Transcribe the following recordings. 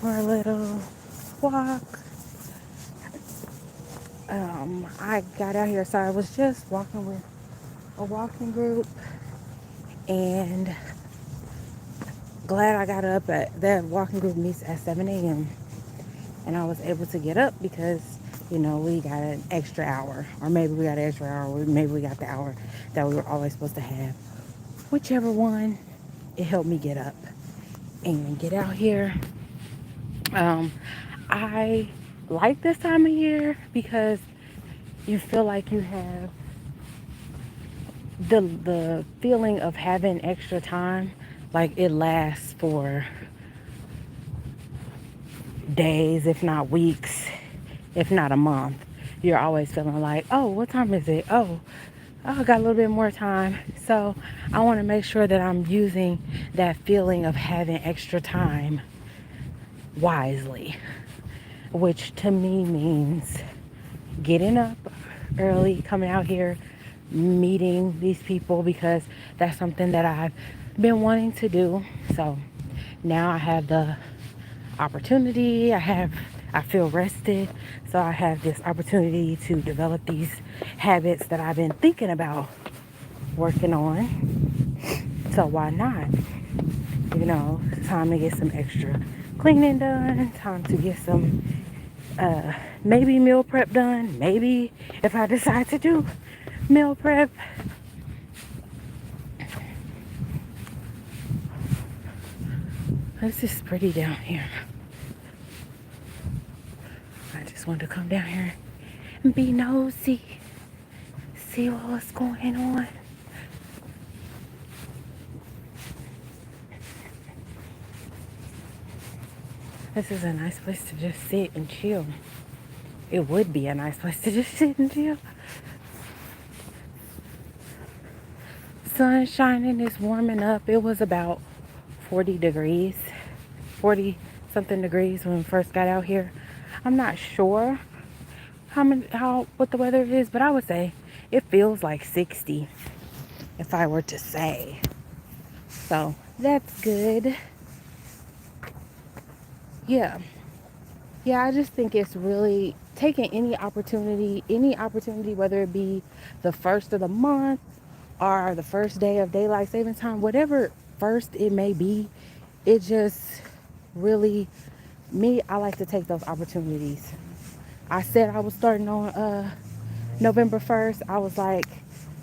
for a little walk. I got out here, so I was just walking with a walking group, and glad I got up. At that walking group meets at 7 a.m. and I was able to get up because we got an extra hour, or maybe we got an extra hour, or maybe we got the hour that we were always supposed to have. Whichever one, it helped me get up and get out here. I like this time of year because you feel like you have the feeling of having extra time, like it lasts for days, if not weeks, if not a month. You're always feeling like, oh, what time is it? Oh, I got a little bit more time. So I want to make sure that I'm using that feeling of having extra time wisely, which to me means getting up early, coming out here, meeting these people, because that's something that I've been wanting to do. So now I have the opportunity. I feel rested, so I have this opportunity to develop these habits that I've been thinking about working on. So why not? Time to get some extra cleaning done, time to get some maybe meal prep done. Maybe if I decide to do meal prep. This is pretty down here. I just wanted to come down here and be nosy, see what's going on. This is a nice place to just sit and chill. It would be a nice place to just sit and chill. Sun shining, it's warming up. It was about 40 degrees, 40 something degrees when we first got out here. I'm not sure what the weather is, but I would say it feels like 60 if I were to say. So that's good. Yeah. Yeah, I just think it's really taking any opportunity, whether it be the first of the month or the first day of daylight savings time, whatever first it may be, it just really, me, I like to take those opportunities. I said I was starting on November 1st. I was like,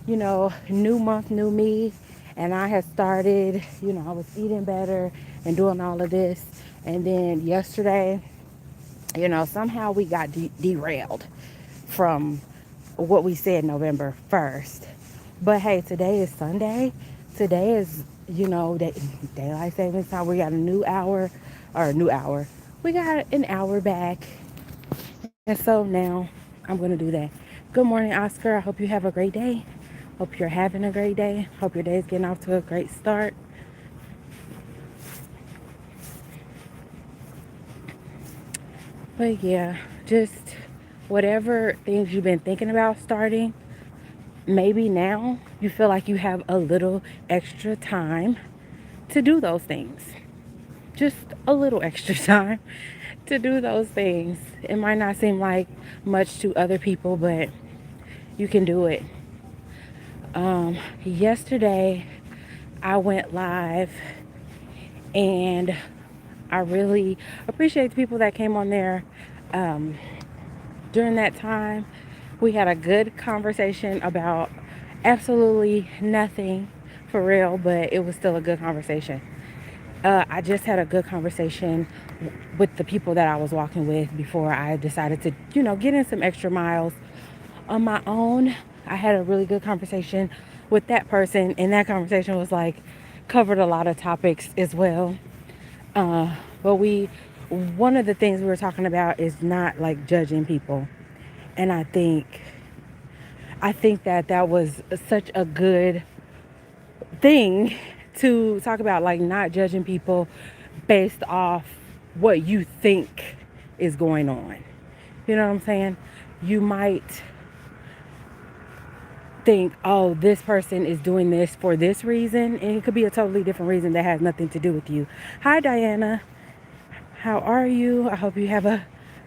new month, new me. And I had started, I was eating better and doing all of this. And then yesterday, somehow we got derailed from what we said November 1st. But hey, today is Sunday. Today is, daylight savings time. We got a new hour, We got an hour back. And so now I'm going to do that. Good morning, Oscar. I hope you have a great day. Hope you're having a great day. Hope your day is getting off to a great start. But yeah, just whatever things you've been thinking about starting, maybe now you feel like you have a little extra time to do those things. Just a little extra time to do those things. It might not seem like much to other people, but you can do it. Yesterday I went live, and I really appreciate the people that came on there. During that time, we had a good conversation about absolutely nothing for real, but it was still a good conversation. I just had a good conversation with the people that I was walking with before I decided to, get in some extra miles on my own. I had a really good conversation with that person, and that conversation was like covered a lot of topics as well. But one of the things we were talking about is not like judging people, and I think that was such a good thing to talk about, like not judging people based off what you think is going on. You know what I'm saying? You might think, oh, this person is doing this for this reason, and it could be a totally different reason that has nothing to do with you. Hi, Diana. How are you? I hope you have a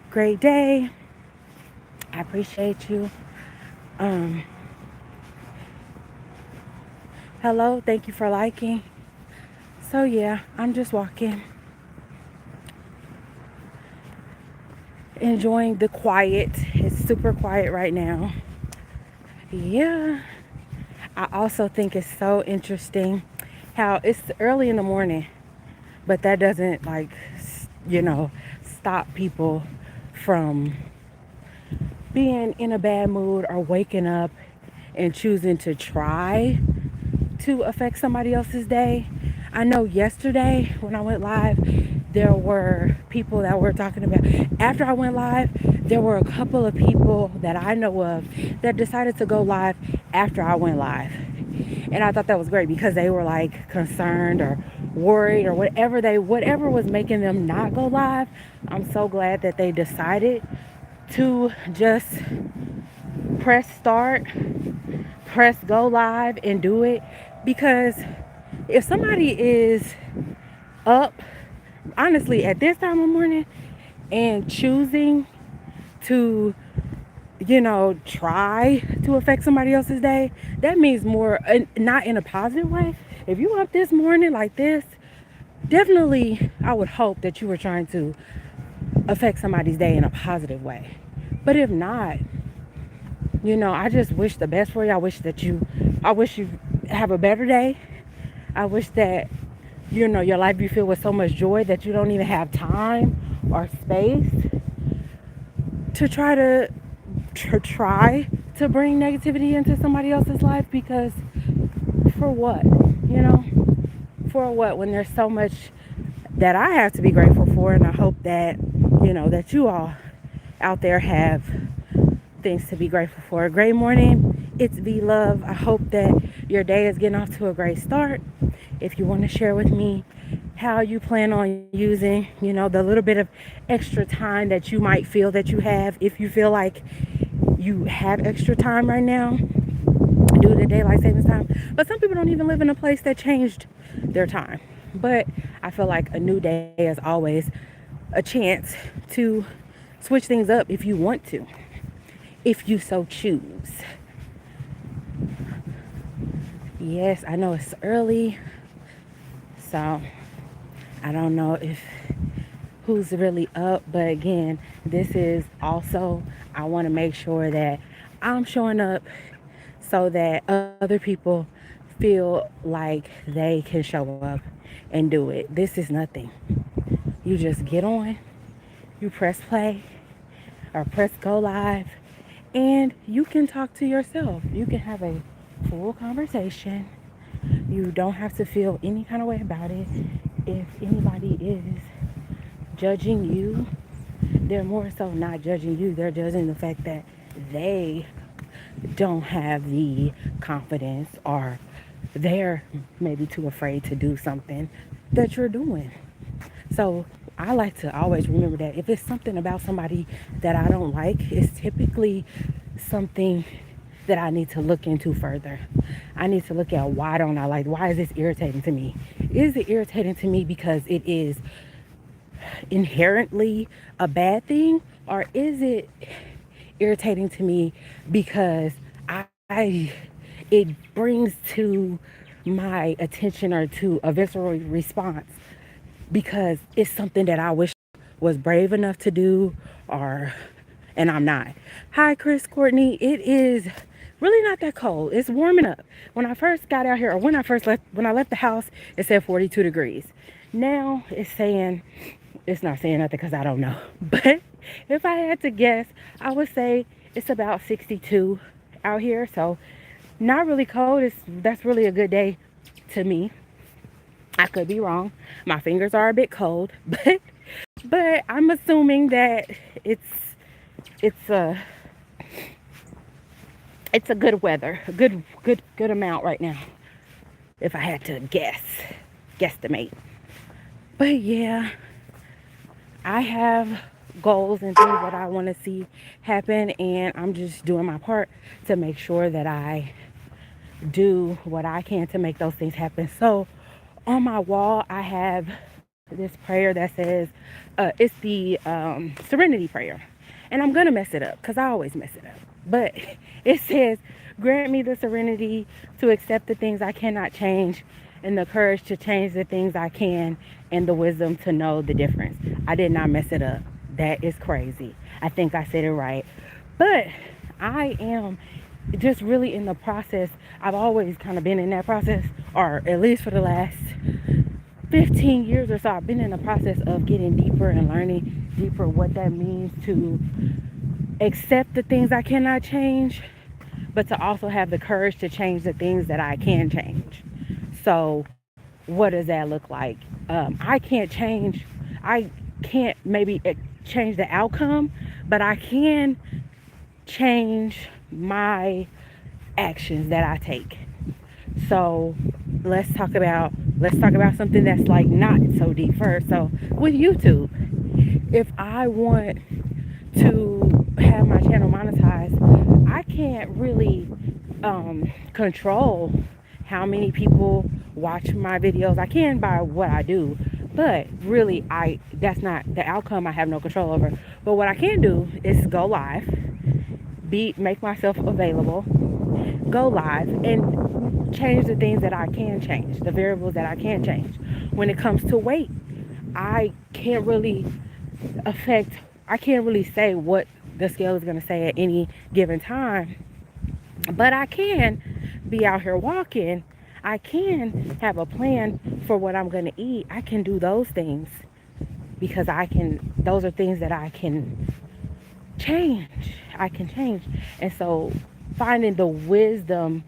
great day. I appreciate you. Um, Hello, thank you for liking. So yeah, I'm just walking, enjoying the quiet. It's super quiet right now. Yeah. I also think it's so interesting how it's early in the morning, but that doesn't stop people from being in a bad mood or waking up and choosing to try to affect somebody else's day. I know yesterday when I went live, there were people that were talking about, after I went live, there were a couple of people that I know of that decided to go live after I went live. And I thought that was great because they were like concerned or worried or whatever was making them not go live. I'm so glad that they decided to just press start, press go live and do it, because if somebody is up honestly at this time of morning and choosing to try to affect somebody else's day, that means more, not in a positive way. If you up this morning like this, definitely I would hope that you were trying to affect somebody's day in a positive way. But if not, I just wish the best for you. I wish you have a better day. I wish that, your life be filled with so much joy that you don't even have time or space to try to bring negativity into somebody else's life, because for what? You know, for what, when there's so much that I have to be grateful for, and I hope that, that you all out there have things to be grateful for. Great morning. It's V Love. I hope that your day is getting off to a great start. If you want to share with me how you plan on using, the little bit of extra time that you might feel that you have, if you feel like you have extra time right now due to daylight savings time. But some people don't even live in a place that changed their time. But I feel like a new day is always a chance to switch things up if you want to, if you so choose. Yes, I know it's early, so I don't know if who's really up, but again, this is also, I want to make sure that I'm showing up so that other people feel like they can show up and do it. This is nothing. You just get on, you press play or press go live, and you can talk to yourself. You can have a full conversation. You don't have to feel any kind of way about it. If anybody is judging you, they're more so not judging you. They're judging the fact that they don't have the confidence, or they're maybe too afraid to do something that you're doing. So I like to always remember that if it's something about somebody that I don't like, it's typically something that I need to look into further. I need to look at why is this irritating to me? Is it irritating to me because it is inherently a bad thing, or is it irritating to me because I it brings to my attention or to a visceral response because it's something that I wish was brave enough to do, or and I'm not. Hi Chris Courtney, it is really not that cold. It's warming up. When I first got out here, or when I left the house, it said 42 degrees. Now it's not saying nothing because I don't know. But if I had to guess, I would say it's about 62 out here. So not really cold. That's really a good day to me. I could be wrong. My fingers are a bit cold, but I'm assuming that it's a it's a good weather, a good amount right now. If I had to guesstimate. But yeah, I have goals and things that I want to see happen, and I'm just doing my part to make sure that I do what I can to make those things happen. So on my wall, I have this prayer that says, it's the serenity prayer. And I'm going to mess it up because I always mess it up. But it says, grant me the serenity to accept the things I cannot change and the courage to change the things I can and the wisdom to know the difference. I did not mess it up. That is crazy. I think I said it right. But I am just really in the process. I've always kind of been in that process, or at least for the last 15 years or so, I've been in the process of getting deeper and learning deeper what that means to accept the things I cannot change, but to also have the courage to change the things that I can change. So, what does that look like? I can't change, I can't maybe change the outcome, but I can change my actions that I take. So let's talk about something that's like not so deep first. So with YouTube, if I want to have my channel monetized, I can't really control how many people watch my videos. I can by what I do, but really I that's not the outcome. I have no control over. But what I can do is go live, make myself available, go live, and change the things that I can change, the variables that I can change. When it comes to weight, I can't really affect, I can't really say what the scale is going to say at any given time, but I can be out here walking. I can have a plan for what I'm going to eat. I can do those things because those are things that I can change. I can change. And so finding the wisdom,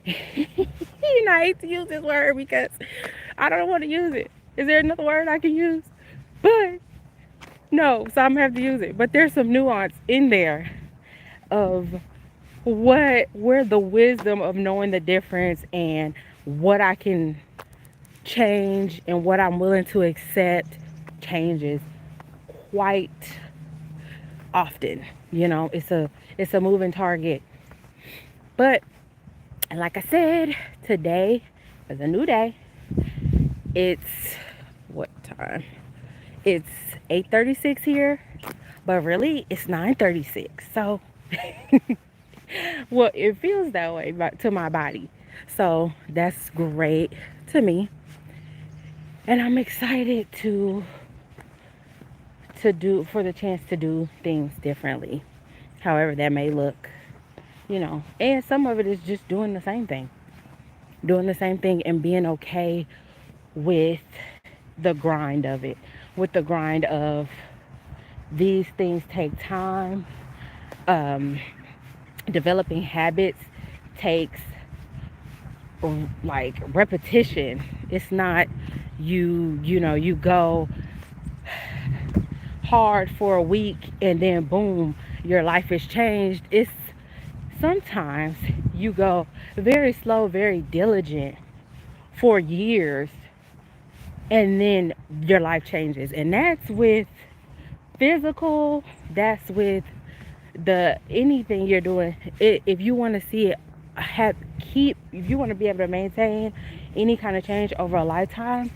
I hate to use this word because I don't want to use it. Is there another word I can use? But no, so I'm gonna have to use it. But there's some nuance in there of where the wisdom of knowing the difference and what I can change and what I'm willing to accept changes quite often. It's a moving target. But like I said, today is a new day. It's what time? It's 8:36 here, but really it's 9:36. So, well, it feels that way to my body. So that's great to me, and I'm excited to for the chance to do things differently, however that may look. And some of it is just doing the same thing and being okay with the grind of it, with the grind of these things take time. Developing habits takes like repetition. It's not you go hard for a week and then boom, your life is changed. It's sometimes you go very slow, very diligent for years, and then your life changes. And that's with physical, that's with the anything you're doing. If you want to see it if you want to be able to maintain any kind of change over a lifetime,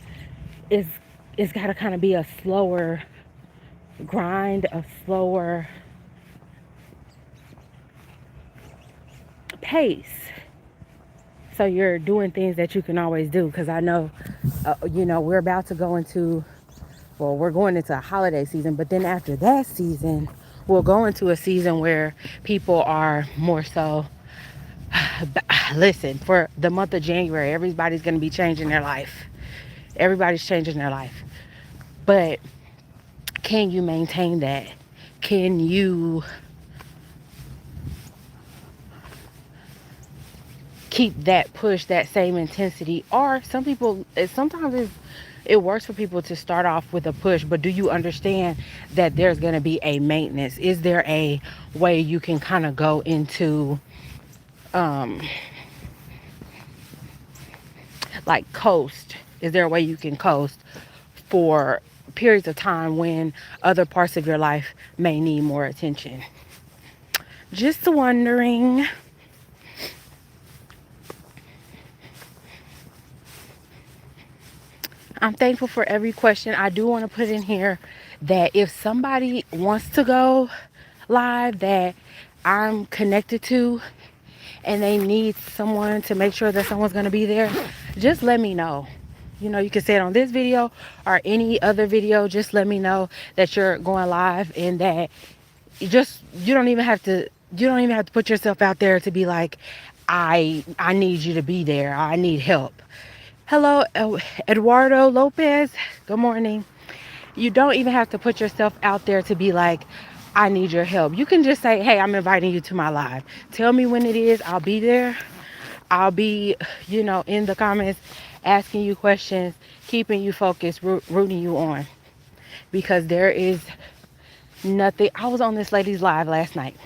it's got to kind of be a slower grind, a slower pace. So you're doing things that you can always do, because I know we're about to go into, well, we're going into a holiday season, but then after that season we'll go into a season where people are more so, listen, for the month of January, everybody's going to be changing their life. Everybody's changing their life. But can you maintain that? Can you keep that push, that same intensity? Or sometimes it works for people to start off with a push, but do you understand that there's going to be a maintenance? Is there a way you can kind of go into like coast? Is there a way you can coast for periods of time when other parts of your life may need more attention? Just wondering. I'm thankful for every question. I do want to put in here that if somebody wants to go live that I'm connected to and they need someone to make sure that someone's going to be there, just let me know. You know, you can say it on this video or any other video. Just let me know that you're going live and that you don't even have to put yourself out there to be like, I need you to be there. I need help. Hello, Eduardo Lopez. Good morning. You don't even have to put yourself out there to be like, I need your help. You can just say, hey, I'm inviting you to my live. Tell me when it is. I'll be there. I'll be, in the comments asking you questions, keeping you focused, rooting you on. Because there is nothing. I was on this lady's live last night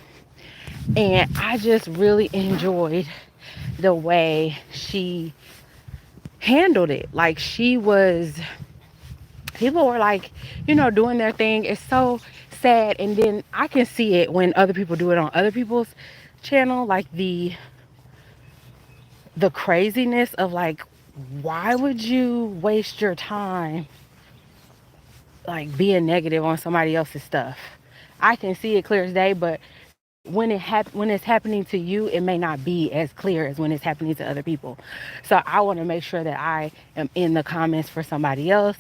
and I just really enjoyed the way she handled it. Like people were like, doing their thing. It's so sad. And then I can see it when other people do it on other people's channel, like the craziness of like, why would you waste your time like being negative on somebody else's stuff? I can see it clear as day, but when it's happening to you, it may not be as clear as when it's happening to other people. So I want to make sure that I am in the comments for somebody else.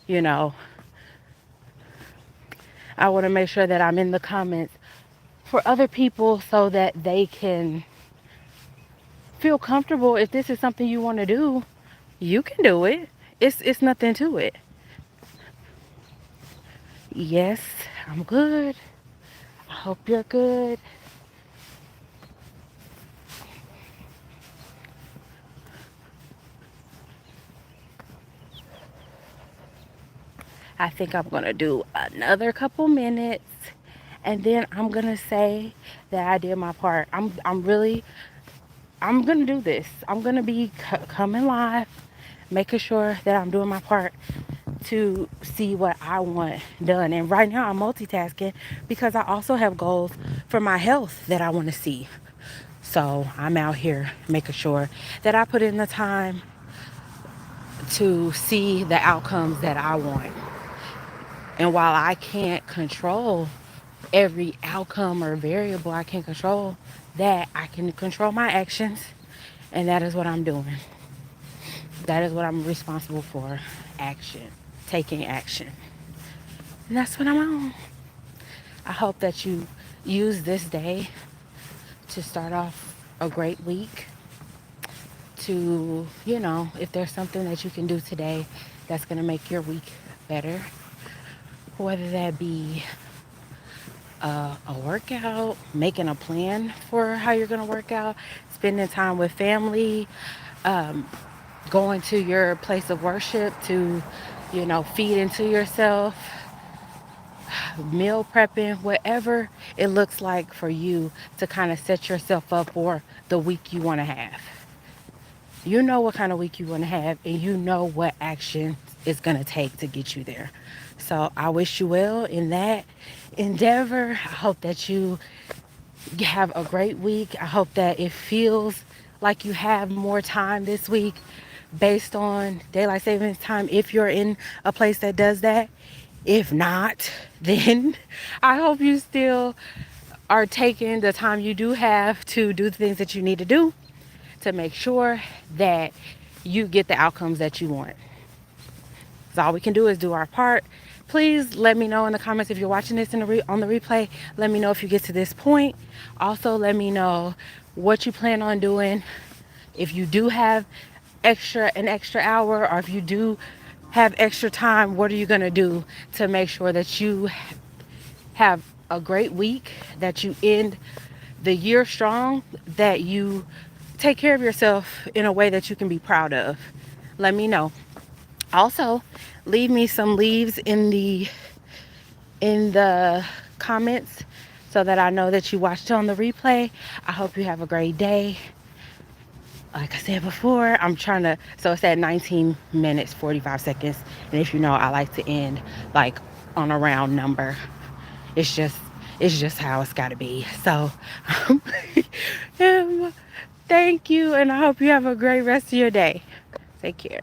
I want to make sure that I'm in the comments for other people so that they can feel comfortable. If this is something you want to do, you can do it. It's nothing to it. Yes, I'm good. I hope you're good. I think I'm going to do another couple minutes and then I'm going to say that I did my part. I'm going to do this. I'm going to be coming live, making sure that I'm doing my part to see what I want done. And right now I'm multitasking because I also have goals for my health that I want to see. So I'm out here making sure that I put in the time to see the outcomes that I want. And while I can't control every outcome or variable, I can't control that, I can control my actions. And that is what I'm doing. That is what I'm responsible for. Action. Taking action. And that's what I'm on. I hope that you use this day to start off a great week. To, if there's something that you can do today that's going to make your week better, whether that be a workout, making a plan for how you're going to work out, spending time with family, going to your place of worship to, feed into yourself, meal prepping, whatever it looks like for you to kind of set yourself up for the week you want to have. You know what kind of week you want to have, and you know what action it's going to take to get you there. So I wish you well in that endeavor. I hope that you have a great week. I hope that it feels like you have more time this week based on daylight savings time if you're in a place that does that. If not, then I hope you still are taking the time you do have to do the things that you need to do to make sure that you get the outcomes that you want. So all we can do is do our part. Please let me know in the comments if you're watching this on the replay. Let me know if you get to this point. Also, let me know what you plan on doing. If you do have an extra hour, or if you do have extra time, what are you going to do to make sure that you have a great week, that you end the year strong, that you take care of yourself in a way that you can be proud of? Let me know. Also, leave me some leaves in the comments so that I know that you watched on the replay. I hope you have a great day. Like I said before, so it's at 19 minutes, 45 seconds. And if you know, I like to end like on a round number. It's just how it's gotta be. So, thank you. And I hope you have a great rest of your day. Take care.